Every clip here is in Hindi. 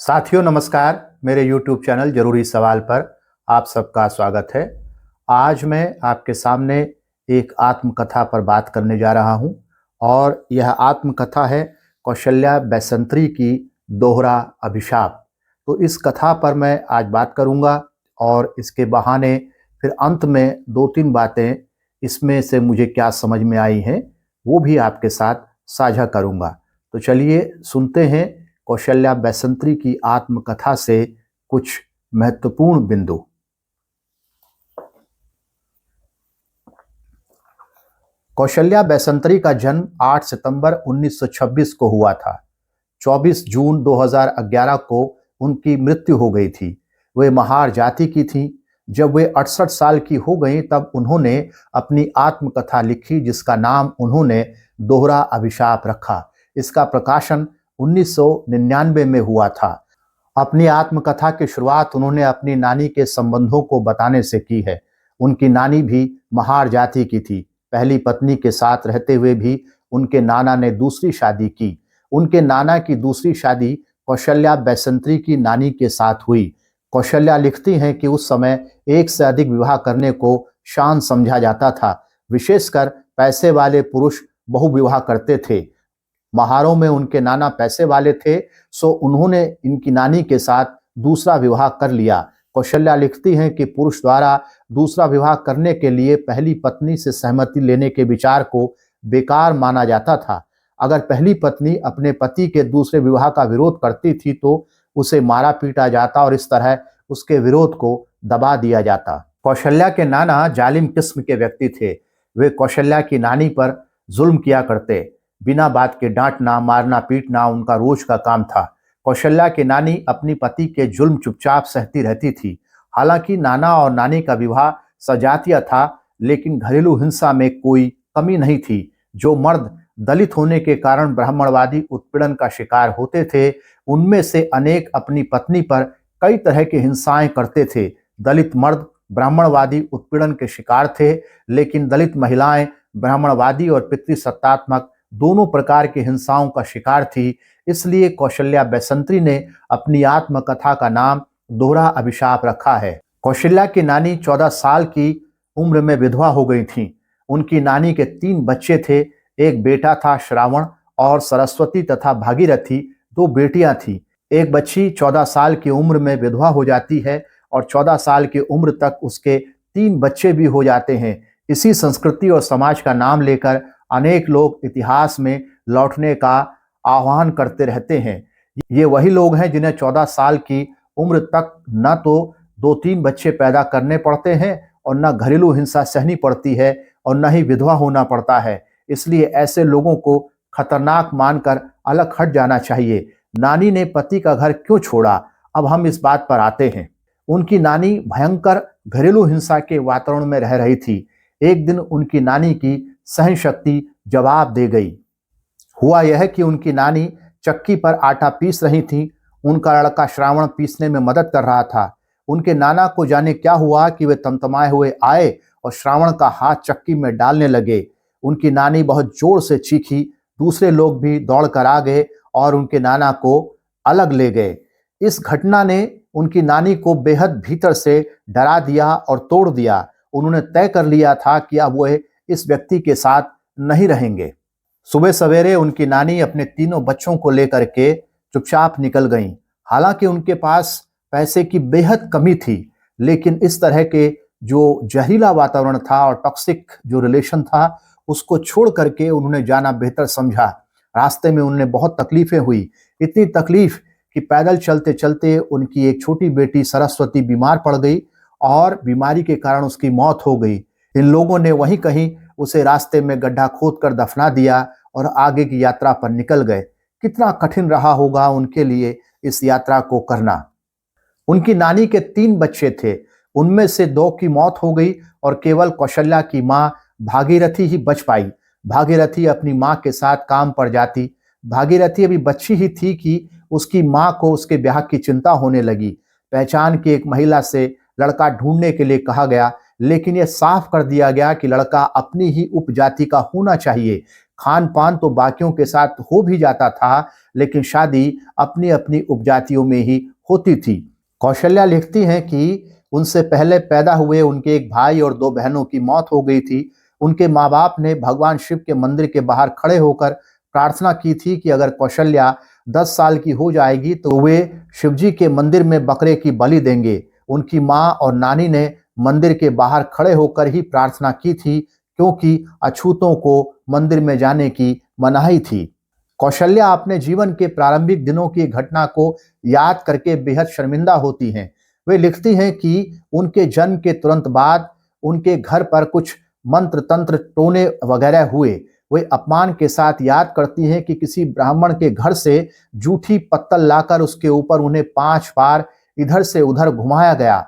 साथियों नमस्कार। मेरे YouTube चैनल जरूरी सवाल पर आप सबका स्वागत है। आज मैं आपके सामने एक आत्मकथा पर बात करने जा रहा हूं और यह आत्मकथा है कौशल्या बैसंत्री की दोहरा अभिशाप। तो इस कथा पर मैं आज बात करूंगा और इसके बहाने फिर अंत में दो तीन बातें इसमें से मुझे क्या समझ में आई हैं वो भी आपके साथ साझा करूंगा। तो चलिए सुनते हैं कौशल्या बैसंत्री की आत्मकथा से कुछ महत्वपूर्ण बिंदु। कौशल्या बैसंत्री का जन्म 8 सितंबर 1926 को हुआ था। 24 जून 2011 को उनकी मृत्यु हो गई थी। वे महार जाति की थीं। जब वे 68 साल की हो गईं तब उन्होंने अपनी आत्मकथा लिखी जिसका नाम उन्होंने दोहरा अभिशाप रखा। इसका प्रकाशन 1999 में हुआ था। अपनी आत्मकथा की शुरुआत उन्होंने अपनी नानी के संबंधों को बताने से की है। उनकी नानी भी महार जाति की थी। पहली पत्नी के साथ रहते हुए भी उनके नाना ने दूसरी शादी की। उनके नाना की दूसरी शादी कौशल्या बैसंत्री की नानी के साथ हुई। कौशल्या लिखती हैं कि उस समय एक से अधिक विवाह करने को शान समझा जाता था। विशेषकर पैसे वाले पुरुष बहुविवाह करते थे। महारों में उनके नाना पैसे वाले थे, सो उन्होंने इनकी नानी के साथ दूसरा विवाह कर लिया। कौशल्या लिखती हैं कि पुरुष द्वारा दूसरा विवाह करने के लिए पहली पत्नी से सहमति लेने के विचार को बेकार माना जाता था। अगर पहली पत्नी अपने पति के दूसरे विवाह का विरोध करती थी तो उसे मारा पीटा जाता और इस तरह उसके विरोध को दबा दिया जाता। कौशल्या के नाना जालिम किस्म के व्यक्ति थे। वे कौशल्या की नानी पर जुल्म किया करते। बिना बात के डांटना, मारना, पीटना उनका रोज का काम था। कौशल्या की नानी अपनी पति के जुल्म चुपचाप सहती रहती थी। हालांकि नाना और नानी का विवाह सजातीय था, लेकिन घरेलू हिंसा में कोई कमी नहीं थी। जो मर्द दलित होने के कारण ब्राह्मणवादी उत्पीड़न का शिकार होते थे, उनमें से अनेक अपनी पत्नी पर कई तरह की हिंसाएं करते थे। दलित मर्द ब्राह्मणवादी उत्पीड़न के शिकार थे, लेकिन दलित महिलाएं ब्राह्मणवादी और पितृसत्तात्मक दोनों प्रकार की हिंसाओं का शिकार थी। इसलिए कौशल्या बैसंत्री ने अपनी आत्मकथा का नाम दोहरा अभिशाप रखा है। कौशल्या की नानी 14 साल की उम्र में विधवा हो गई थीं। उनकी नानी के 3 बच्चे थे। एक बेटा था श्रावण और सरस्वती तथा भागीरथी 2 बेटियां थीं। एक बच्ची 14 साल की उम्र में विधवा हो जाती है और 14 साल की उम्र तक उसके 3 बच्चे भी हो जाते हैं। इसी संस्कृति और समाज का नाम लेकर अनेक लोग इतिहास में लौटने का आह्वान करते रहते हैं। ये वही लोग हैं जिन्हें 14 साल की उम्र तक न तो 2-3 बच्चे पैदा करने पड़ते हैं और न घरेलू हिंसा सहनी पड़ती है और न ही विधवा होना पड़ता है। इसलिए ऐसे लोगों को खतरनाक मानकर अलग हट जाना चाहिए। नानी ने पति का घर क्यों छोड़ा, अब हम इस बात पर आते हैं। उनकी नानी भयंकर घरेलू हिंसा के वातावरण में रह रही थी। एक दिन उनकी नानी की सहन शक्ति जवाब दे गई। हुआ यह कि उनकी नानी चक्की पर आटा पीस रही थी। उनका लड़का श्रावण पीसने में मदद कर रहा था। उनके नाना को जाने क्या हुआ कि वे तमतमाए हुए आए और श्रावण का हाथ चक्की में डालने लगे। उनकी नानी बहुत जोर से चीखी। दूसरे लोग भी दौड़कर आ गए और उनके नाना को अलग ले गए। इस घटना ने उनकी नानी को बेहद भीतर से डरा दिया और तोड़ दिया। उन्होंने तय कर लिया था कि अब वह इस व्यक्ति के साथ नहीं रहेंगे। सुबह सवेरे उनकी नानी अपने तीनों बच्चों को लेकर के चुपचाप निकल गईं। हालांकि उनके पास पैसे की बेहद कमी थी, लेकिन इस तरह के जो जहरीला वातावरण था और टॉक्सिक जो रिलेशन था उसको छोड़ करके उन्होंने जाना बेहतर समझा। रास्ते में उन्हें बहुत तकलीफें हुई। इतनी तकलीफ कि पैदल चलते चलते उनकी एक छोटी बेटी सरस्वती बीमार पड़ गई और बीमारी के कारण उसकी मौत हो गई। इन लोगों ने वहीं कहीं उसे रास्ते में गड्ढा खोदकर दफना दिया और आगे की यात्रा पर निकल गए। कितना कठिन रहा होगा उनके लिए इस यात्रा को करना। उनकी नानी के 3 बच्चे थे। उनमें से 2 की मौत हो गई और केवल कौशल्या की मां भागीरथी ही बच पाई। भागीरथी अपनी मां के साथ काम पर जाती। भागीरथी अभी बच्ची ही थी कि उसकी मां को उसके ब्याह की चिंता होने लगी। पहचान की एक महिला से लड़का ढूंढने के लिए कहा गया, लेकिन यह साफ कर दिया गया कि लड़का अपनी ही उपजाति का होना चाहिए। खान पान तो बाकियों के साथ हो भी जाता था, लेकिन शादी अपनी अपनी उपजातियों में ही होती थी। कौशल्या लिखती हैं कि उनसे पहले पैदा हुए उनके एक भाई और 2 बहनों की मौत हो गई थी। उनके माँ बाप ने भगवान शिव के मंदिर के बाहर खड़े होकर प्रार्थना की थी कि अगर कौशल्या 10 साल की हो जाएगी तो वे शिवजी के मंदिर में बकरे की बलि देंगे। उनकी माँ और नानी ने मंदिर के बाहर खड़े होकर ही प्रार्थना की थी, क्योंकि अछूतों को मंदिर में जाने की मनाही थी। कौशल्या अपने जीवन के प्रारंभिक दिनों की घटना को याद करके बेहद शर्मिंदा होती हैं। वे लिखती हैं कि उनके जन्म के तुरंत बाद उनके घर पर कुछ मंत्र तंत्र टोने वगैरह हुए। वे अपमान के साथ याद करती हैं कि किसी ब्राह्मण के घर से जूठी पत्तल लाकर उसके ऊपर उन्हें 5 बार इधर से उधर घुमाया गया।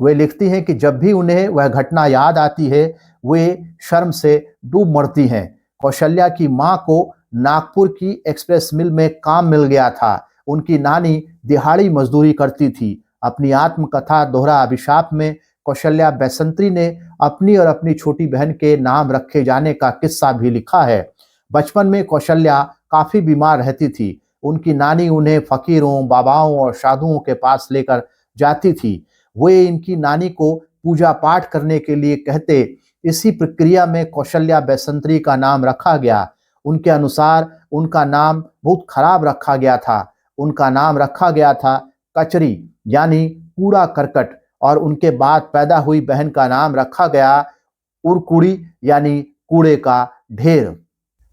वे लिखती हैं कि जब भी उन्हें वह घटना याद आती है, वे शर्म से डूब मरती हैं। कौशल्या की माँ को नागपुर की एक्सप्रेस मिल में काम मिल गया था। उनकी नानी दिहाड़ी मजदूरी करती थी। अपनी आत्मकथा दोहरा अभिशाप में कौशल्या बैसंत्री ने अपनी और अपनी छोटी बहन के नाम रखे जाने का किस्सा भी लिखा है। बचपन में कौशल्या काफी बीमार रहती थी। उनकी नानी उन्हें फकीरों, बाबाओं और साधुओं के पास लेकर जाती थी। वे इनकी नानी को पूजा पाठ करने के लिए कहते। इसी प्रक्रिया में कौशल्या बैसंत्री का नाम रखा गया। उनके अनुसार उनका नाम बहुत खराब रखा गया था। उनका नाम रखा गया था कचरी, यानी कूड़ा करकट, और उनके बाद पैदा हुई बहन का नाम रखा गया उरकुड़ी, यानी कूड़े का ढेर।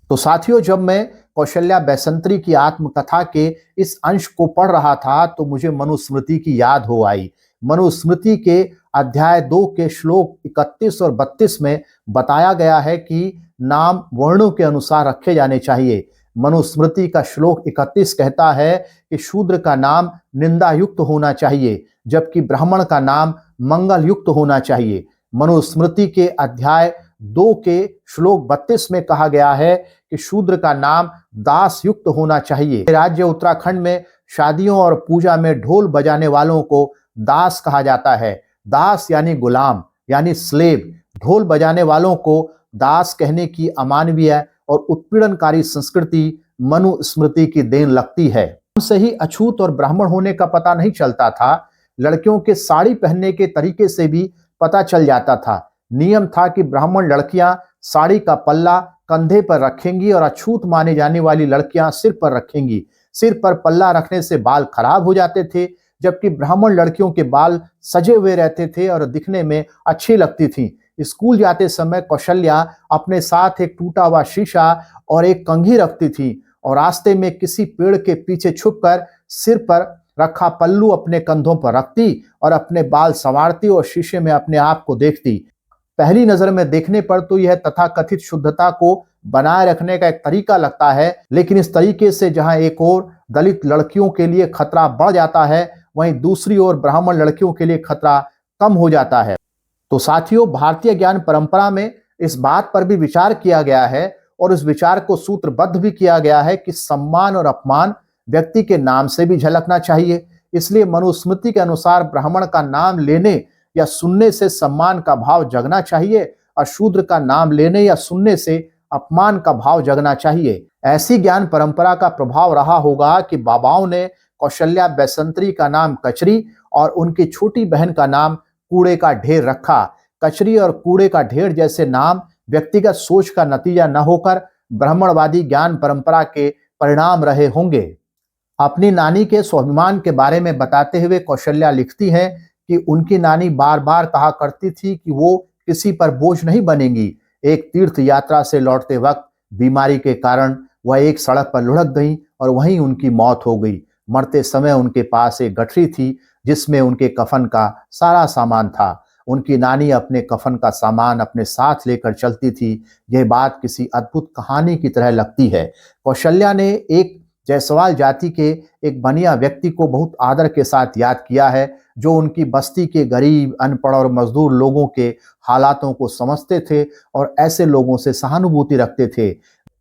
तो साथियों, जब मैं कौशल्या बैसंत्री की आत्मकथा के इस अंश को पढ़ रहा था तो मुझे मनुस्मृति की याद हो आई। मनुस्मृति के अध्याय 2 के श्लोक 31 और 32 में बताया गया है कि नाम वर्णों के अनुसार रखे जाने चाहिए। मनुस्मृति का श्लोक 31 कहता है कि शूद्र का नाम निंदा युक्त होना चाहिए, जबकि ब्राह्मण का नाम मंगल युक्त होना चाहिए। मनुस्मृति के अध्याय 2 के श्लोक 32 में कहा गया है कि शूद्र का नाम दास युक्त होना चाहिए। राज्य उत्तराखंड में शादियों और पूजा में ढोल बजाने वालों को दास कहा जाता है। दास यानी गुलाम, यानी स्लेव। ढोल बजाने वालों को दास कहने की अमानवीय और उत्पीड़नकारी संस्कृति मनुस्मृति की देन लगती है। उनसे ही अछूत और ब्राह्मण होने का पता नहीं चलता था। लड़कियों के साड़ी पहनने के तरीके से भी पता चल जाता था। नियम था कि ब्राह्मण लड़कियां साड़ी का पल्ला कंधे पर रखेंगी और अछूत माने जाने वाली लड़कियां सिर पर रखेंगी। सिर पर पल्ला रखने से बाल खराब हो जाते थे, जबकि ब्राह्मण लड़कियों के बाल सजे हुए रहते थे और दिखने में अच्छी लगती थी। स्कूल जाते समय कौशल्या अपने साथ एक टूटा हुआ शीशा और एक कंघी रखती थी और रास्ते में किसी पेड़ के पीछे छुपकर सिर पर रखा पल्लू अपने कंधों पर रखती और अपने बाल संवारती और शीशे में अपने आप को देखती। पहली नजर में देखने पर तो यह तथाकथित शुद्धता को बनाए रखने का एक तरीका लगता है, लेकिन इस तरीके से जहां एक ओर दलित लड़कियों के लिए खतरा बढ़ जाता है, वहीं दूसरी ओर ब्राह्मण लड़कियों के लिए खतरा कम हो जाता है। तो साथियों, भारतीय ज्ञान परंपरा में इस बात पर भी विचार किया गया है और इस विचार को सूत्रबद्ध भी किया गया है कि सम्मान और अपमान व्यक्ति के नाम से भी झलकना चाहिए। इसलिए मनुस्मृति के अनुसार ब्राह्मण का नाम लेने या सुनने से सम्मान का भाव जगना चाहिए और शूद्र का नाम लेने या सुनने से अपमान का भाव जगना चाहिए। ऐसी ज्ञान परंपरा का प्रभाव रहा होगा कि बाबाओं ने कौशल्या बैसंत्री का नाम कचरी और उनकी छोटी बहन का नाम कूड़े का ढेर रखा। कचरी और कूड़े का ढेर जैसे नाम व्यक्तिगत सोच का नतीजा न होकर ब्राह्मणवादी ज्ञान परंपरा के परिणाम रहे होंगे। अपनी नानी के स्वाभिमान के बारे में बताते हुए कौशल्या लिखती हैं कि उनकी नानी बार बार कहा करती थी कि वो किसी पर बोझ नहीं बनेंगी। एक तीर्थ यात्रा से लौटते वक्त बीमारी के कारण वह एक सड़क पर लुढ़क गईं और वहीं उनकी मौत हो गई। मरते समय उनके पास एक गठरी थी जिसमें उनके कफन का सारा सामान था। उनकी नानी अपने कफन का सामान अपने साथ लेकर चलती थी। यह बात किसी अद्भुत कहानी की तरह लगती है। कौशल्या ने एक जायसवाल जाति के एक बनिया व्यक्ति को बहुत आदर के साथ याद किया है, जो उनकी बस्ती के गरीब, अनपढ़ और मजदूर लोगों के हालातों को समझते थे और ऐसे लोगों से सहानुभूति रखते थे।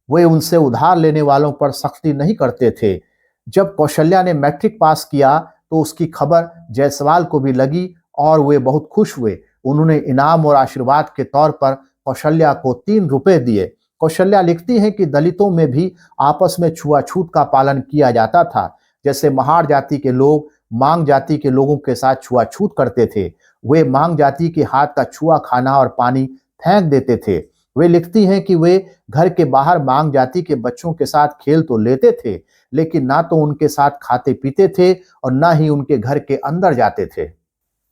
वे उनसे उधार लेने वालों पर सख्ती नहीं करते थे। जब कौशल्या ने मैट्रिक पास किया तो उसकी खबर जायसवाल को भी लगी और वे बहुत खुश हुए। उन्होंने इनाम और आशीर्वाद के तौर पर कौशल्या को 3 रुपए दिए। कौशल्या लिखती हैं कि दलितों में भी आपस में छुआछूत का पालन किया जाता था। जैसे महार जाति के लोग मांग जाति के लोगों के साथ छुआछूत करते थे, वे मांग जाति के हाथ का छुआ खाना और पानी फेंक देते थे। वे लिखती हैं कि वे घर के बाहर मांग जाति के बच्चों के साथ खेल तो लेते थे, लेकिन ना तो उनके साथ खाते पीते थे और ना ही उनके घर के अंदर जाते थे।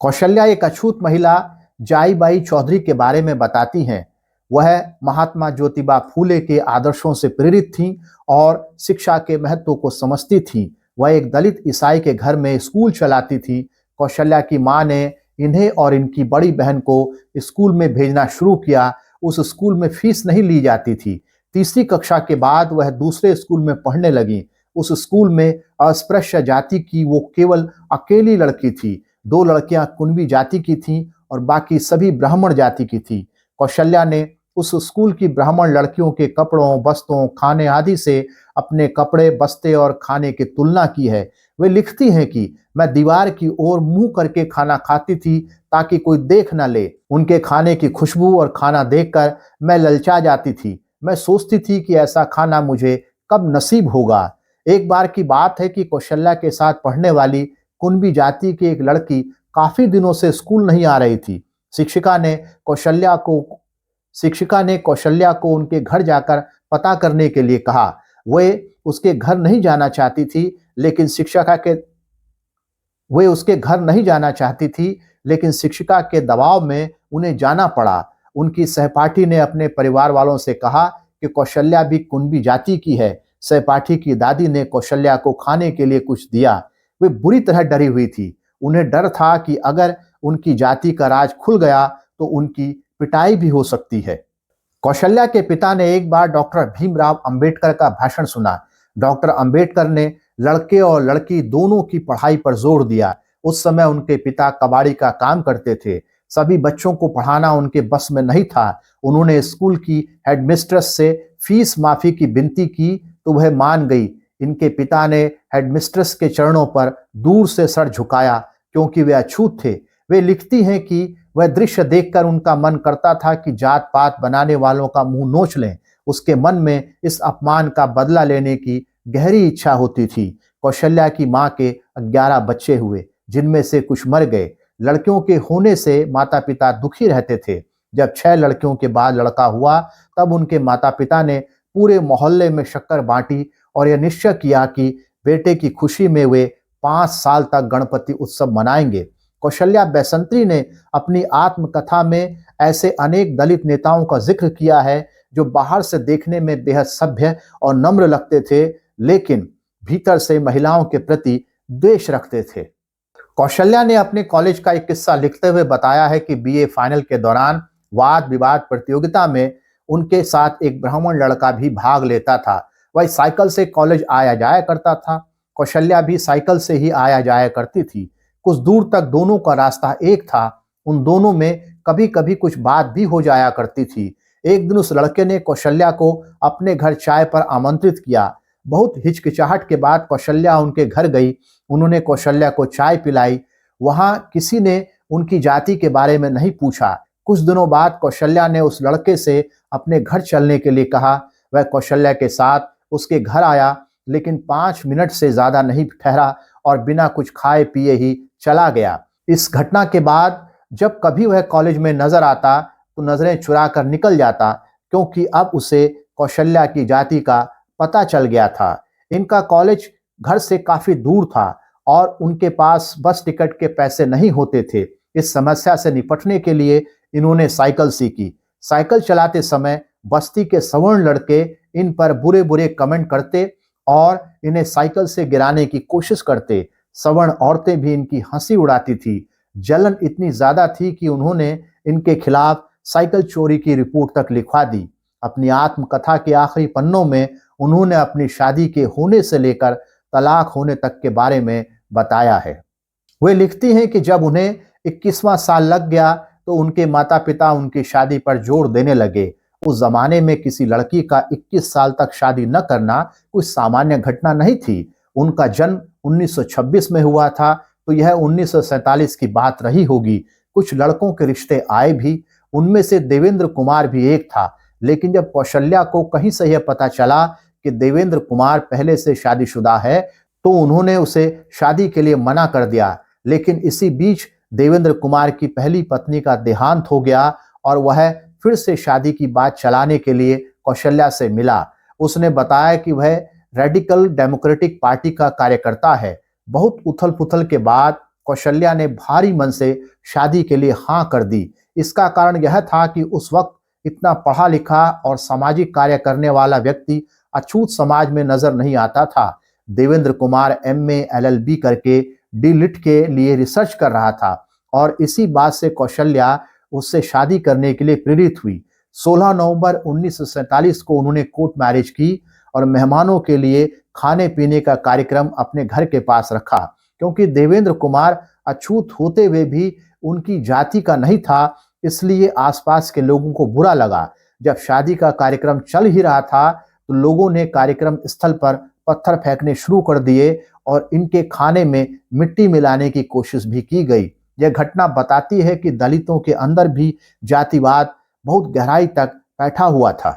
कौशल्या एक अछूत महिला जाईबाई चौधरी के बारे में बताती हैं। वह महात्मा ज्योतिबा फूले के आदर्शों से प्रेरित थीं और शिक्षा के महत्व को समझती थीं। वह एक दलित ईसाई के घर में स्कूल चलाती थी। कौशल्या की मां ने इन्हें और इनकी बड़ी बहन को स्कूल में भेजना शुरू किया। उस स्कूल में फीस नहीं ली जाती थी। तीसरी कक्षा के बाद वह दूसरे स्कूल में पढ़ने लगी। उस स्कूल में अस्पृश्य जाति की वो केवल अकेली लड़की थी। 2 लड़कियां कुणबी जाति की थीं और बाकी सभी ब्राह्मण जाति की थी। कौशल्या ने उस स्कूल की ब्राह्मण लड़कियों के कपड़ों, बस्तों, खाने आदि से अपने कपड़े, बस्ते और खाने की तुलना की है। वे लिखती हैं कि मैं दीवार की ओर मुंह करके खाना खाती थी ताकि कोई देख न ले। उनके खाने की खुशबू और खाना देखकर मैं ललचा जाती थी। मैं सोचती थी कि ऐसा खाना मुझे कब नसीब होगा। एक बार की बात है कि कौशल्या के साथ पढ़ने वाली कुणबी जाति की एक लड़की काफी दिनों से स्कूल नहीं आ रही थी। शिक्षिका ने कौशल्या को उनके घर जाकर पता करने के लिए कहा। वे उसके घर नहीं जाना चाहती थी, लेकिन शिक्षिका के दबाव में उन्हें जाना पड़ा। उनकी सहपाठी ने अपने परिवार वालों से कहा कि कौशल्या भी कुणबी जाति की है। सहपाठी की दादी ने कौशल्या को खाने के लिए कुछ दिया। वे बुरी तरह डरी हुई थी। उन्हें डर था कि अगर उनकी जाति का राज खुल गया तो उनकी पिटाई भी हो सकती है। कौशल्या के पिता ने एक बार डॉक्टर भीमराव अंबेडकर का भाषण सुना। डॉक्टर अंबेडकर ने लड़के और लड़की दोनों की पढ़ाई पर जोर दिया। उस समय उनके पिता कबाड़ी का काम करते थे। सभी बच्चों को पढ़ाना उनके बस में नहीं था। उन्होंने स्कूल की हेडमिस्ट्रेस से फीस माफी की विनती की तो वह मान गई। इनके पिता ने हेडमिस्ट्रेस के चरणों पर दूर से सर झुकाया क्योंकि वे अछूत थे। वे लिखती हैं कि वह दृश्य देखकर उनका मन करता था कि जात पात बनाने वालों का मुंह नोच लें। उसके मन में इस अपमान का बदला लेने की गहरी इच्छा होती थी। कौशल्या की मां के 11 बच्चे हुए, जिनमें से कुछ मर गए। लड़कियों के होने से माता पिता दुखी रहते थे। जब 6 लड़कियों के बाद लड़का हुआ तब उनके माता पिता ने पूरे मोहल्ले में शक्कर बांटी और यह निश्चय किया कि बेटे की खुशी में वे 5 साल तक गणपति उत्सव मनाएंगे। कौशल्या बैसंत्री ने अपनी आत्मकथा में ऐसे अनेक दलित नेताओं का जिक्र किया है जो बाहर से देखने में बेहद सभ्य और नम्र लगते थे, लेकिन भीतर से महिलाओं के प्रति द्वेष रखते थे। कौशल्या ने अपने कॉलेज का एक किस्सा लिखते हुए बताया है कि बीए फाइनल के दौरान वाद विवाद प्रतियोगिता में उनके साथ एक ब्राह्मण लड़का भी भाग लेता था। वह साइकिल से कॉलेज आया जाया करता था। कौशल्या भी साइकिल से ही आया जाया करती थी। कुछ दूर तक दोनों का रास्ता एक था। उन दोनों में कभी कभी कुछ बात भी हो जाया करती थी। एक दिन उस लड़के ने कौशल्या को अपने घर चाय पर आमंत्रित किया। बहुत हिचकिचाहट के बाद कौशल्या उनके घर गई। उन्होंने कौशल्या को चाय पिलाई। वहां किसी ने उनकी जाति के बारे में नहीं पूछा। कुछ दिनों बाद कौशल्या ने उस लड़के से अपने घर चलने के लिए कहा। वह कौशल्या के साथ उसके घर आया, लेकिन 5 मिनट से ज्यादा नहीं ठहरा और बिना कुछ खाए पिए ही चला गया। इस घटना के बाद जब कभी वह कॉलेज में नजर आता तो नजरें चुरा कर निकल जाता, क्योंकि अब उसे कौशल्या की जाति का पता चल गया था। इनका कॉलेज घर से काफी दूर था और उनके पास बस टिकट के पैसे नहीं होते थे। इस समस्या से निपटने के लिए इन्होंने साइकिल सीखी। साइकिल चलाते समय बस्ती के सवर्ण लड़के इन पर बुरे बुरे कमेंट करते और इन्हें साइकिल से गिराने की कोशिश करते। सवर्ण औरतें भी इनकी हंसी उड़ाती थी। जलन इतनी ज्यादा थी कि उन्होंने इनके खिलाफ साइकिल चोरी की रिपोर्ट तक लिखवा दी। अपनी आत्मकथा के आखिरी पन्नों में उन्होंने अपनी शादी के होने से लेकर तलाक होने तक के बारे में बताया है। वे लिखती हैं कि जब उन्हें 21वां साल लग गया तो उनके माता पिता उनकी शादी पर जोर देने लगे। उस जमाने में किसी लड़की का 21 साल तक शादी न करना कोई सामान्य घटना नहीं थी। उनका जन्म 1926 में हुआ था, तो यह 1947 की बात रही होगी। कुछ लड़कों के रिश्ते आए भी, उनमें से देवेंद्र कुमार भी एक था, लेकिन जब कौशल्या को कहीं से यह पता चला कि देवेंद्र कुमार पहले से शादीशुदा है तो उन्होंने उसे शादी के लिए मना कर दिया। लेकिन इसी बीच देवेंद्र कुमार की पहली पत्नी का देहांत हो गया और वह फिर से शादी की बात चलाने के लिए कौशल्या से मिला। उसने बताया कि वह रेडिकल डेमोक्रेटिक पार्टी का कार्यकर्ता है। बहुत उथल पुथल के बाद कौशल्या ने भारी मन से शादी के लिए हाँ कर दी। इसका कारण यह था कि उस वक्त इतना पढ़ा लिखा और सामाजिक कार्य करने वाला व्यक्ति अछूत समाज में नजर नहीं आता था। देवेंद्र कुमार MA LLB करके D.Litt के लिए रिसर्च कर रहा था और इसी बात से कौशल्या उससे शादी करने के लिए प्रेरित हुई। 16 नवंबर 1947 को उन्होंने कोर्ट मैरिज की और मेहमानों के लिए खाने पीने का कार्यक्रम अपने घर के पास रखा। क्योंकि देवेंद्र कुमार अछूत होते हुए भी उनकी जाति का नहीं था, इसलिए आसपास के लोगों को बुरा लगा। जब शादी का कार्यक्रम चल ही रहा था तो लोगों ने कार्यक्रम स्थल पर पत्थर फेंकने शुरू कर दिए और इनके खाने में मिट्टी मिलाने की कोशिश भी की गई। यह घटना बताती है कि दलितों के अंदर भी जातिवाद बहुत गहराई तक बैठा हुआ था।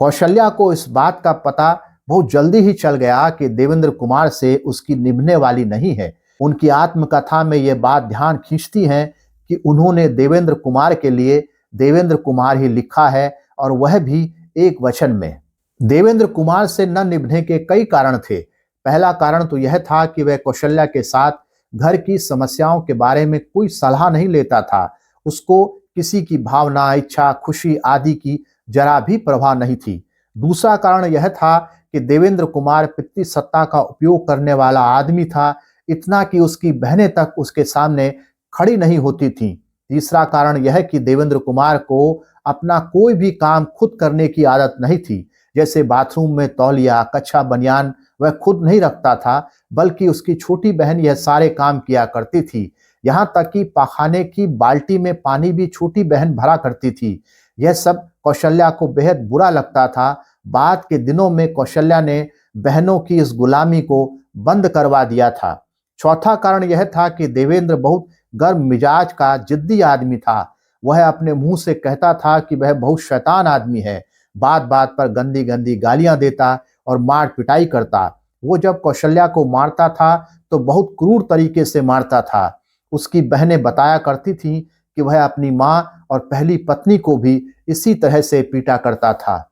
कौशल्या को इस बात का पता बहुत जल्दी ही चल गया कि देवेंद्र कुमार से उसकी निभने वाली नहीं है। उनकी आत्मकथा में यह बात ध्यान खींचती है कि उन्होंने देवेंद्र कुमार के लिए देवेंद्र कुमार ही लिखा है और वह भी एक वचन में। देवेंद्र कुमार से न निभने के कई कारण थे। पहला कारण तो यह था कि वह कौशल्या के साथ घर की समस्याओं के बारे में कोई सलाह नहीं लेता था। उसको किसी की भावना, इच्छा, खुशी आदि की जरा भी परवाह नहीं थी। दूसरा कारण यह था कि देवेंद्र कुमार पितृ सत्ता का उपयोग करने वाला आदमी था, इतना कि उसकी बहनें तक उसके सामने खड़ी नहीं होती थीं। तीसरा कारण यह कि देवेंद्र कुमार को अपना कोई भी काम खुद करने की आदत नहीं थी। जैसे बाथरूम में तौलिया, कच्छा, बनियान वह खुद नहीं रखता था, बल्कि उसकी छोटी बहन यह सारे काम किया करती थी। यहाँ तक कि पाखाने की बाल्टी में पानी भी छोटी बहन भरा करती थी। यह सब कौशल्या को बेहद बुरा लगता था। बाद के दिनों में कौशल्या ने बहनों की इस गुलामी को बंद करवा दिया था। चौथा कारण यह था कि देवेंद्र बहुत गर्म मिजाज का जिद्दी आदमी था। वह अपने मुंह से कहता था कि वह बहुत शैतान आदमी है। बात बात पर गंदी गंदी गालियां देता और मार पिटाई करता। वो जब कौशल्या को मारता था तो बहुत क्रूर तरीके से मारता था। उसकी बहनें बताया करती थीं कि वह अपनी मां और पहली पत्नी को भी इसी तरह से पीटा करता था।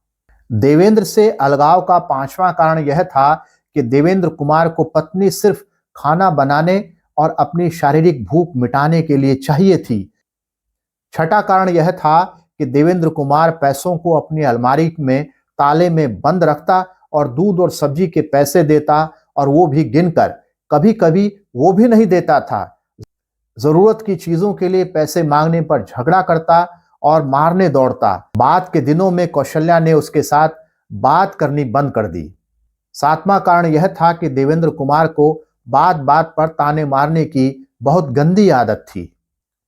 देवेंद्र से अलगाव का पांचवा कारण यह था कि देवेंद्र कुमार को पत्नी सिर्फ खाना बनाने और अपनी शारीरिक भूख मिटाने के लिए चाहिए थी। छठा कारण यह था कि देवेंद्र कुमार पैसों को अपनी अलमारी में ताले में बंद रखता और दूध और सब्जी के पैसे देता, और वो भी गिनकर। कभी कभी वो भी नहीं देता था। जरूरत की चीजों के लिए पैसे मांगने पर झगड़ा करता और मारने दौड़ता। बाद के दिनों में कौशल्या ने उसके साथ बात करनी बंद कर दी। सातवां कारण यह था कि देवेंद्र कुमार को बात बात पर ताने मारने की बहुत गंदी आदत थी।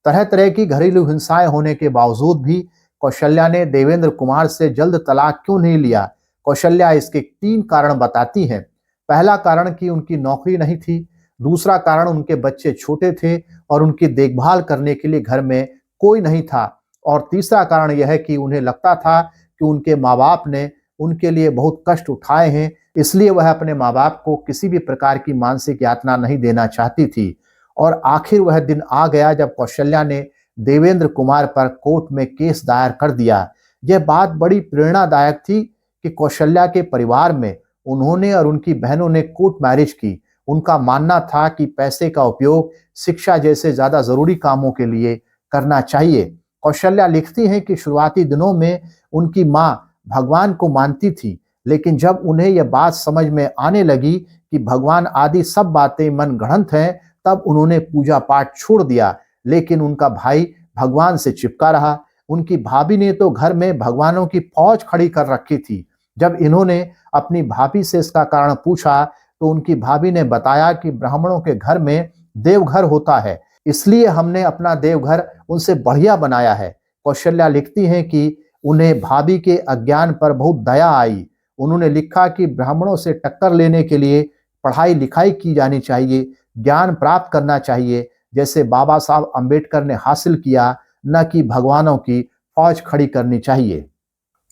तरह तरह की घरेलू हिंसाएं होने के बावजूद भी कौशल्या ने देवेंद्र कुमार से जल्द तलाक क्यों नहीं लिया? कौशल्या इसके 3 कारण बताती हैं। पहला कारण कि उनकी नौकरी नहीं थी। दूसरा कारण उनके बच्चे छोटे थे और उनकी देखभाल करने के लिए घर में कोई नहीं था। और तीसरा कारण यह कि उन्हें लगता था कि उनके माँ बाप ने उनके लिए बहुत कष्ट उठाए हैं, इसलिए वह अपने माँ बाप को किसी भी प्रकार की मानसिक यातना नहीं देना चाहती थी। और आखिर वह दिन आ गया जब कौशल्या ने देवेंद्र कुमार पर कोर्ट में केस दायर कर दिया। यह बात बड़ी प्रेरणादायक थी कि कौशल्या के परिवार में उन्होंने और उनकी बहनों ने कोर्ट मैरिज की। उनका मानना था कि पैसे का उपयोग शिक्षा जैसे ज्यादा जरूरी कामों के लिए करना चाहिए। कौशल्या लिखती हैं कि शुरुआती दिनों में उनकी माँ भगवान को मानती थी, लेकिन जब उन्हें यह बात समझ में आने लगी कि भगवान आदि सब बातें मन गढ़ंत हैं, तब उन्होंने पूजा पाठ छोड़ दिया। लेकिन उनका भाई भगवान से चिपका रहा। उनकी भाभी ने तो घर में भगवानों की फौज खड़ी कर रखी थी। जब इन्होंने अपनी भाभी से इसका कारण पूछा तो उनकी भाभी ने बताया कि ब्राह्मणों के घर में देवघर होता है, इसलिए हमने अपना देवघर उनसे बढ़िया बनाया है। कौशल्या लिखती हैं कि उन्हें भाभी के अज्ञान पर बहुत दया आई। उन्होंने लिखा कि ब्राह्मणों से टक्कर लेने के लिए पढ़ाई लिखाई की जानी चाहिए, ज्ञान प्राप्त करना चाहिए, जैसे बाबा साहब अंबेडकर ने हासिल किया, न कि भगवानों की फौज खड़ी करनी चाहिए।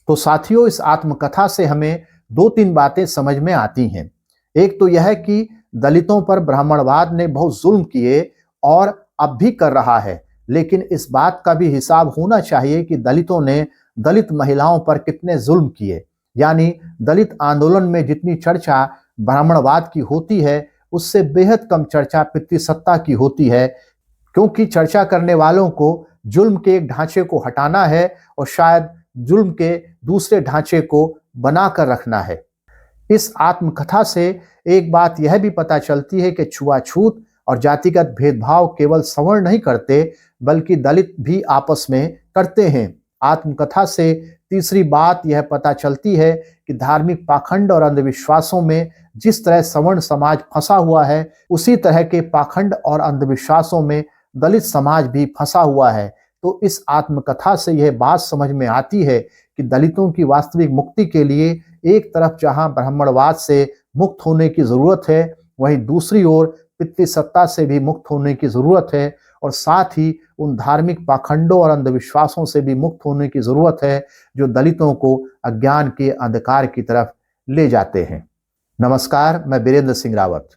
तो साथियों, इस आत्मकथा से हमें दो तीन बातें समझ में आती हैं। एक तो यह है कि दलितों पर ब्राह्मणवाद ने बहुत जुल्म किए और अब भी कर रहा है, लेकिन इस बात का भी हिसाब होना चाहिए कि दलितों ने दलित महिलाओं पर कितने जुल्म किए। यानी दलित आंदोलन में जितनी चर्चा ब्राह्मणवाद की होती है, उससे बेहद कम चर्चा पितृसत्ता की होती है, क्योंकि चर्चा करने वालों को जुल्म के एक ढांचे को हटाना है और शायद जुल्म के दूसरे ढांचे को बनाकर रखना है। इस आत्मकथा से एक बात यह भी पता चलती है कि छुआछूत और जातिगत भेदभाव केवल सवर्ण नहीं करते, बल्कि दलित भी आपस में करते हैं। आत्मकथा से तीसरी बात यह पता चलती है कि धार्मिक पाखंड और अंधविश्वासों में जिस तरह सवर्ण समाज फंसा हुआ है, उसी तरह के पाखंड और अंधविश्वासों में दलित समाज भी फंसा हुआ है। तो इस आत्मकथा से यह बात समझ में आती है कि दलितों की वास्तविक मुक्ति के लिए एक तरफ जहां ब्राह्मणवाद से मुक्त होने की जरूरत है, वहीं दूसरी ओर पितृसत्ता से भी मुक्त होने की जरूरत है, और साथ ही उन धार्मिक पाखंडों और अंधविश्वासों से भी मुक्त होने की जरूरत है जो दलितों को अज्ञान के अंधकार की तरफ ले जाते हैं। नमस्कार, मैं वीरेंद्र सिंह रावत।